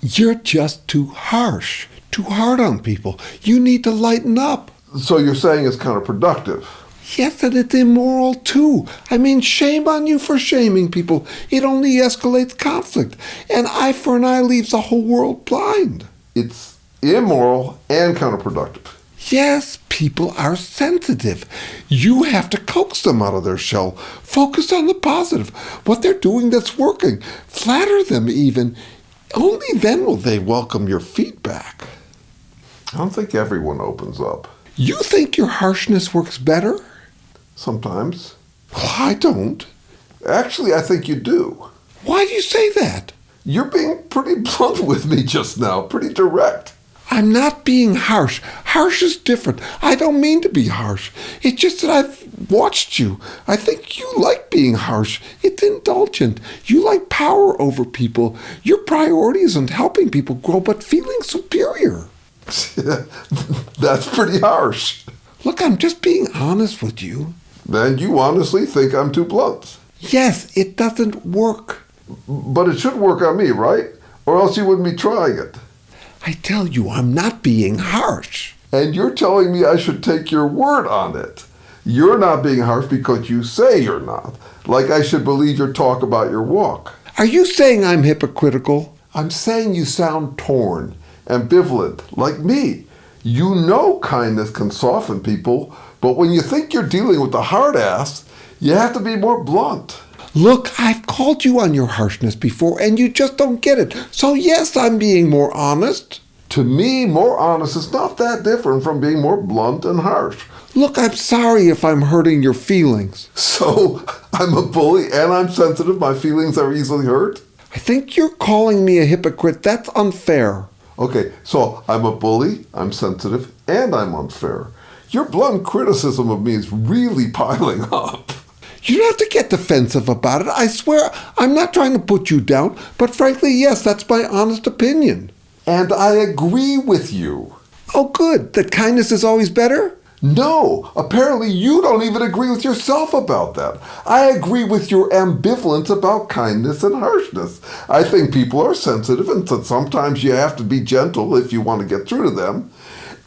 You're just too harsh, too hard on people. You need to lighten up. So you're saying it's counterproductive? Yes, and it's immoral too. I mean, shame on you for shaming people. It only escalates conflict. An eye for an eye leaves the whole world blind. It's immoral and counterproductive. Yes, people are sensitive. You have to coax them out of their shell. Focus on the positive, what they're doing that's working. Flatter them even. Only then will they welcome your feedback. I don't think everyone opens up. You think your harshness works better? Sometimes. Well, I don't. Actually, I think you do. Why do you say that? You're being pretty blunt with me just now, pretty direct. I'm not being harsh. Harsh is different. I don't mean to be harsh. It's just that I've watched you. I think you like being harsh. It's indulgent. You like power over people. Your priority isn't helping people grow, but feeling superior. That's pretty harsh. Look, I'm just being honest with you. Then you honestly think I'm too blunt. Yes, it doesn't work. But it should work on me, right? Or else you wouldn't be trying it. I tell you, I'm not being harsh. And you're telling me I should take your word on it. You're not being harsh because you say you're not. Like I should believe your talk about your walk. Are you saying I'm hypocritical? I'm saying you sound torn, ambivalent, like me. You know kindness can soften people, but when you think you're dealing with a hard ass, you have to be more blunt. Look, I've called you on your harshness before, and you just don't get it. So yes, I'm being more honest. To me, more honest is not that different from being more blunt and harsh. Look, I'm sorry if I'm hurting your feelings. So, I'm a bully and I'm sensitive, my feelings are easily hurt? I think you're calling me a hypocrite. That's unfair. Okay, so I'm a bully, I'm sensitive, and I'm unfair. Your blunt criticism of me is really piling up. You don't have to get defensive about it. I swear, I'm not trying to put you down, but frankly, yes, that's my honest opinion. And I agree with you. Oh, good. That kindness is always better? No, apparently you don't even agree with yourself about that. I agree with your ambivalence about kindness and harshness. I think people are sensitive and that sometimes you have to be gentle if you want to get through to them.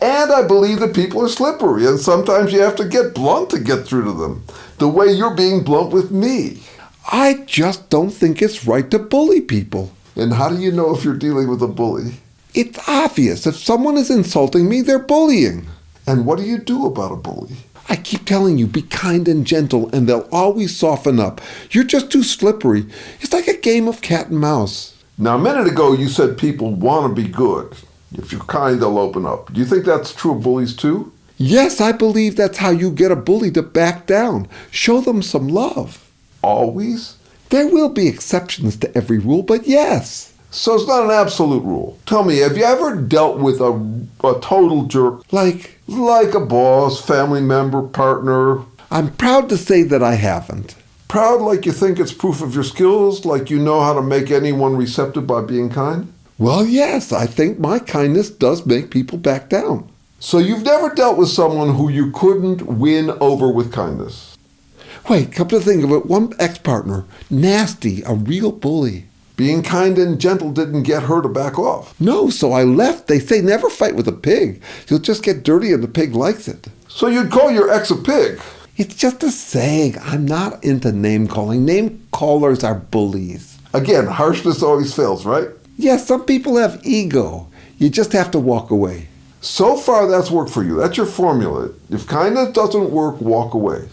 And I believe that people are slippery and sometimes you have to get blunt to get through to them. The way you're being blunt with me. I just don't think it's right to bully people. And how do you know if you're dealing with a bully? It's obvious. If someone is insulting me, they're bullying. And what do you do about a bully? I keep telling you, be kind and gentle, and they'll always soften up. You're just too slippery. It's like a game of cat and mouse. Now, a minute ago, you said people want to be good. If you're kind, they'll open up. Do you think that's true of bullies, too? Yes, I believe that's how you get a bully to back down. Show them some love. Always? There will be exceptions to every rule, but yes. So it's not an absolute rule. Tell me, have you ever dealt with a total jerk? Like a boss, family member, partner? I'm proud to say that I haven't. Proud like you think it's proof of your skills, like you know how to make anyone receptive by being kind? Well, yes, I think my kindness does make people back down. So you've never dealt with someone who you couldn't win over with kindness? Wait, come to think of it, one ex-partner, nasty, a real bully. Being kind and gentle didn't get her to back off. No, so I left. They say never fight with a pig. You'll just get dirty and the pig likes it. So you'd call your ex a pig? It's just a saying. I'm not into name-calling. Name callers are bullies. Again, harshness always fails, right? Yes, some people have ego. You just have to walk away. So far, that's worked for you. That's your formula. If kindness doesn't work, walk away.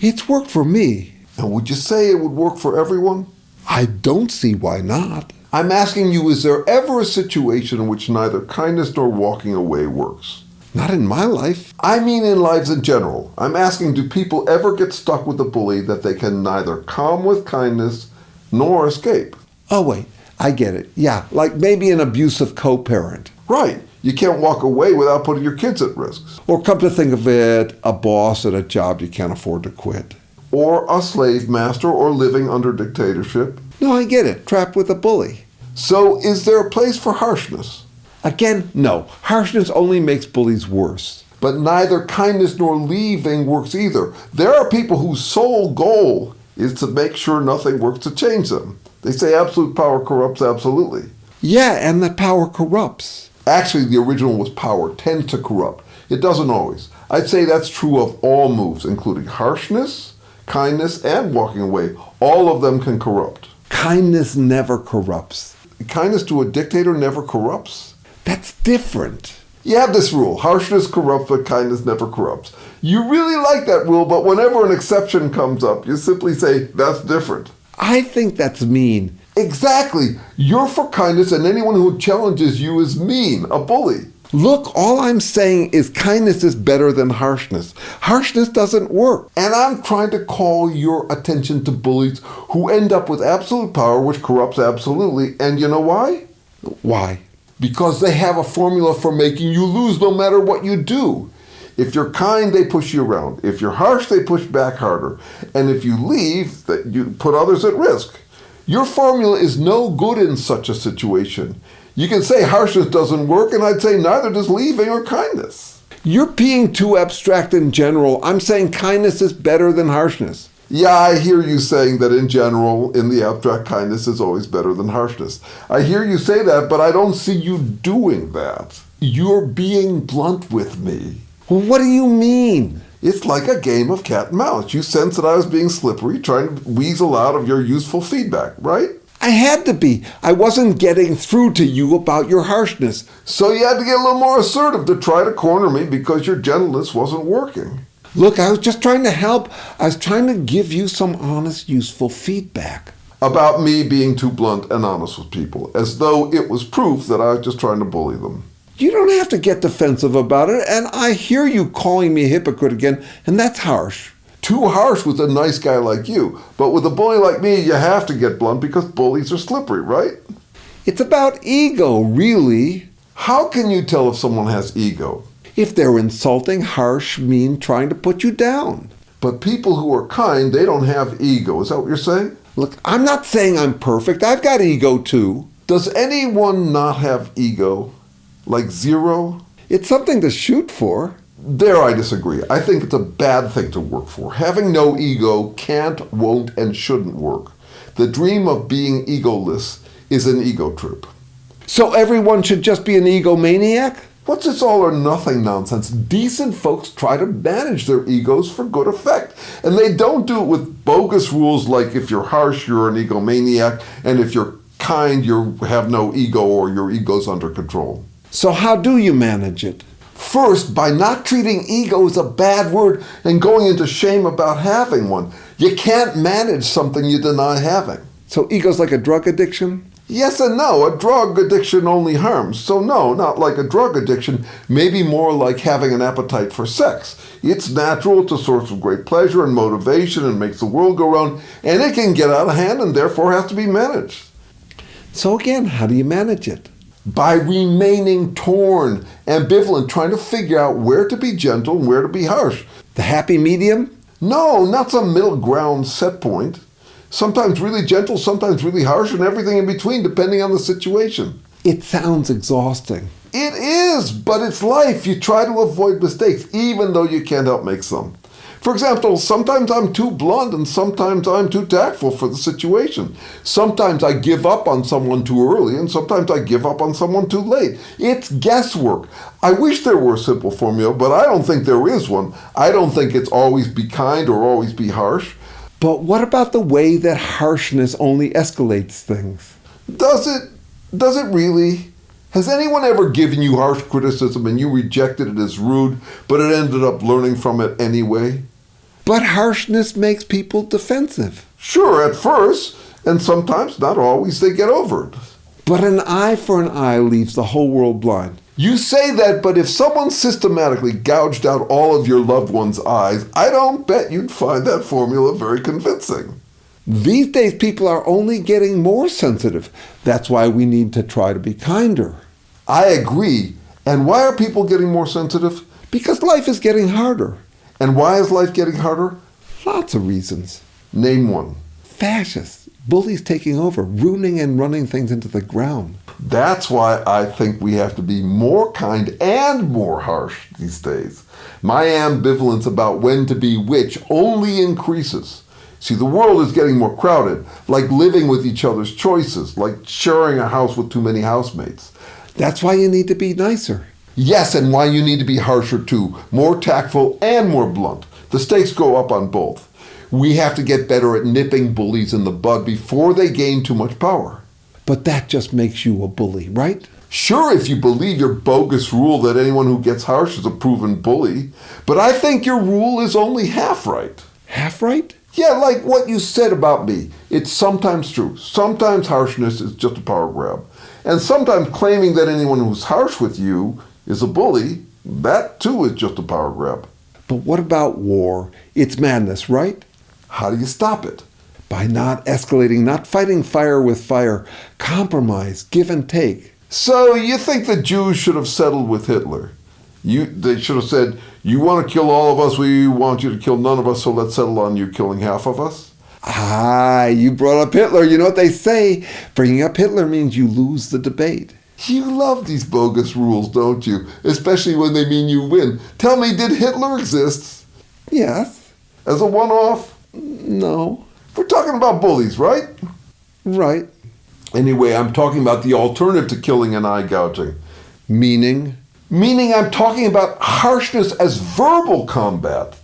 It's worked for me. And would you say it would work for everyone? I don't see why not. I'm asking you, is there ever a situation in which neither kindness nor walking away works? Not in my life. I mean in lives in general. I'm asking, do people ever get stuck with a bully that they can neither calm with kindness nor escape? Oh, wait. I get it. Yeah, like maybe an abusive co-parent. Right. You can't walk away without putting your kids at risk. Or come to think of it, a boss at a job you can't afford to quit. Or a slave master or living under dictatorship. No, I get it. Trapped with a bully. So is there a place for harshness? Again, no. Harshness only makes bullies worse. But neither kindness nor leaving works either. There are people whose sole goal is to make sure nothing works to change them. They say absolute power corrupts absolutely. Yeah, and that power corrupts. Actually, the original was power tends to corrupt. It doesn't always. I'd say that's true of all moves, including harshness, kindness, and walking away. All of them can corrupt. Kindness never corrupts. Kindness to a dictator never corrupts? That's different. You have this rule, harshness corrupts, but kindness never corrupts. You really like that rule, but whenever an exception comes up, you simply say, that's different. I think that's mean. Exactly. You're for kindness, and anyone who challenges you is mean, a bully. Look, all I'm saying is kindness is better than harshness. Harshness doesn't work. And I'm trying to call your attention to bullies who end up with absolute power, which corrupts absolutely. And you know why? Why? Because they have a formula for making you lose no matter what you do. If you're kind, they push you around. If you're harsh, they push back harder. And if you leave, that you put others at risk. Your formula is no good in such a situation. You can say harshness doesn't work, and I'd say neither does leaving or kindness. You're being too abstract in general. I'm saying kindness is better than harshness. Yeah, I hear you saying that in general, in the abstract, kindness is always better than harshness. I hear you say that, but I don't see you doing that. You're being blunt with me. Well, what do you mean? It's like a game of cat and mouse. You sense that I was being slippery, trying to weasel out of your useful feedback, right? I had to be. I wasn't getting through to you about your harshness. So you had to get a little more assertive to try to corner me because your gentleness wasn't working. Look, I was just trying to help. I was trying to give you some honest, useful feedback. About me being too blunt and honest with people, as though it was proof that I was just trying to bully them. You don't have to get defensive about it, and I hear you calling me a hypocrite again, and that's harsh. Too harsh with a nice guy like you, but with a bully like me, you have to get blunt because bullies are slippery, right? It's about ego, really. How can you tell if someone has ego? If they're insulting, harsh, mean, trying to put you down. But people who are kind, they don't have ego. Is that what you're saying? Look, I'm not saying I'm perfect. I've got ego too. Does anyone not have ego? Like zero? It's something to shoot for. There I disagree. I think it's a bad thing to work for. Having no ego can't, won't, and shouldn't work. The dream of being egoless is an ego trip. So everyone should just be an egomaniac? What's this all or nothing nonsense? Decent folks try to manage their egos for good effect. And they don't do it with bogus rules like if you're harsh, you're an egomaniac, and if you're kind, you have no ego or your ego's under control. So how do you manage it? First, by not treating ego as a bad word and going into shame about having one. You can't manage something you deny having. So ego's like a drug addiction? Yes and no. A drug addiction only harms. So no, not like a drug addiction. Maybe more like having an appetite for sex. It's natural, it's a source of great pleasure and motivation and makes the world go round. And it can get out of hand and therefore has to be managed. So again, how do you manage it? By remaining torn, ambivalent, trying to figure out where to be gentle and where to be harsh. The happy medium? No, not some middle ground set point. Sometimes really gentle, sometimes really harsh, and everything in between, depending on the situation. It sounds exhausting. It is, but it's life. You try to avoid mistakes, even though you can't help make some. For example, sometimes I'm too blunt and sometimes I'm too tactful for the situation. Sometimes I give up on someone too early and sometimes I give up on someone too late. It's guesswork. I wish there were a simple formula, but I don't think there is one. I don't think it's always be kind or always be harsh. But what about the way that harshness only escalates things? Does it? Does it really? Has anyone ever given you harsh criticism and you rejected it as rude, but it ended up learning from it anyway? But harshness makes people defensive. Sure, at first, and sometimes, not always, they get over it. But an eye for an eye leaves the whole world blind. You say that, but if someone systematically gouged out all of your loved one's eyes, I don't bet you'd find that formula very convincing. These days, people are only getting more sensitive. That's why we need to try to be kinder. I agree. And why are people getting more sensitive? Because life is getting harder. And why is life getting harder? Lots of reasons. Name one. Fascists, bullies taking over, ruining and running things into the ground. That's why I think we have to be more kind and more harsh these days. My ambivalence about when to be which only increases. See, the world is getting more crowded, like living with each other's choices, like sharing a house with too many housemates. That's why you need to be nicer. Yes, and why you need to be harsher too, more tactful and more blunt. The stakes go up on both. We have to get better at nipping bullies in the bud before they gain too much power. But that just makes you a bully, right? Sure, if you believe your bogus rule that anyone who gets harsh is a proven bully, but I think your rule is only half right. Half right? Yeah, like what you said about me. It's sometimes true. Sometimes harshness is just a power grab. And sometimes claiming that anyone who's harsh with you is a bully, that too is just a power grab. But what about war? It's madness, right? How do you stop it? By not escalating, not fighting fire with fire. Compromise, give and take. So you think the Jews should have settled with Hitler? They should have said, you want to kill all of us, we want you to kill none of us, so let's settle on you killing half of us? Ah, you brought up Hitler. You know what they say? Bringing up Hitler means you lose the debate. You love these bogus rules, don't you? Especially when they mean you win. Tell me, did Hitler exist? Yes. As a one-off? No. We're talking about bullies, right? Right. Anyway, I'm talking about the alternative to killing and eye gouging. Meaning? Meaning I'm talking about harshness as verbal combat.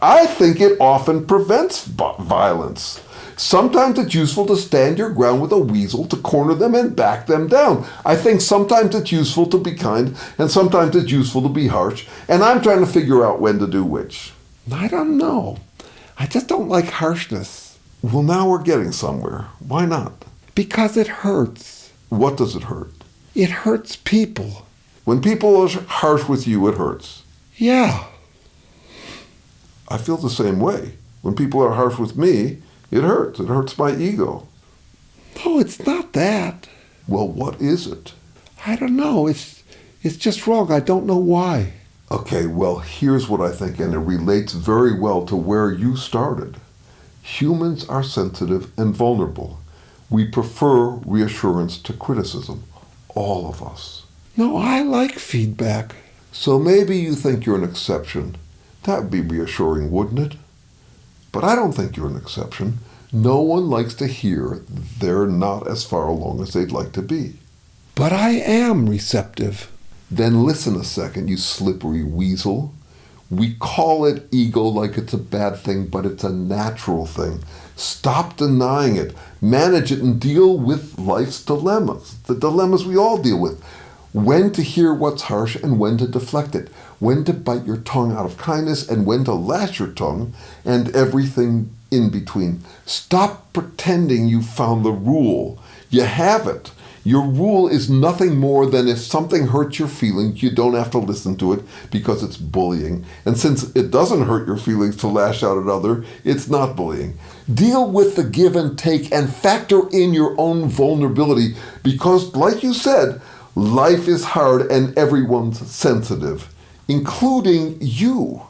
I think it often prevents violence. Sometimes it's useful to stand your ground with a weasel to corner them and back them down. I think sometimes it's useful to be kind, and sometimes it's useful to be harsh, and I'm trying to figure out when to do which. I don't know. I just don't like harshness. Well, now we're getting somewhere. Why not? Because it hurts. What does it hurt? It hurts people. When people are harsh with you, it hurts. Yeah. I feel the same way. When people are harsh with me, it hurts. It hurts my ego. No, it's not that. Well, what is it? I don't know. It's just wrong. I don't know why. Okay, well, here's what I think, and it relates very well to where you started. Humans are sensitive and vulnerable. We prefer reassurance to criticism. All of us. No, I like feedback. So maybe you think you're an exception. That would be reassuring, wouldn't it? But I don't think you're an exception. No one likes to hear they're not as far along as they'd like to be. But I am receptive. Then listen a second, you slippery weasel. We call it ego like it's a bad thing, but it's a natural thing. Stop denying it. Manage it and deal with life's dilemmas, the dilemmas we all deal with. When to hear what's harsh and when to deflect it. When to bite your tongue out of kindness and when to lash your tongue, and everything in between. Stop pretending you found the rule. You haven't. Your rule is nothing more than if something hurts your feelings, you don't have to listen to it because it's bullying. And since it doesn't hurt your feelings to lash out at others, it's not bullying. Deal with the give and take and factor in your own vulnerability because, like you said, life is hard and everyone's sensitive, including you.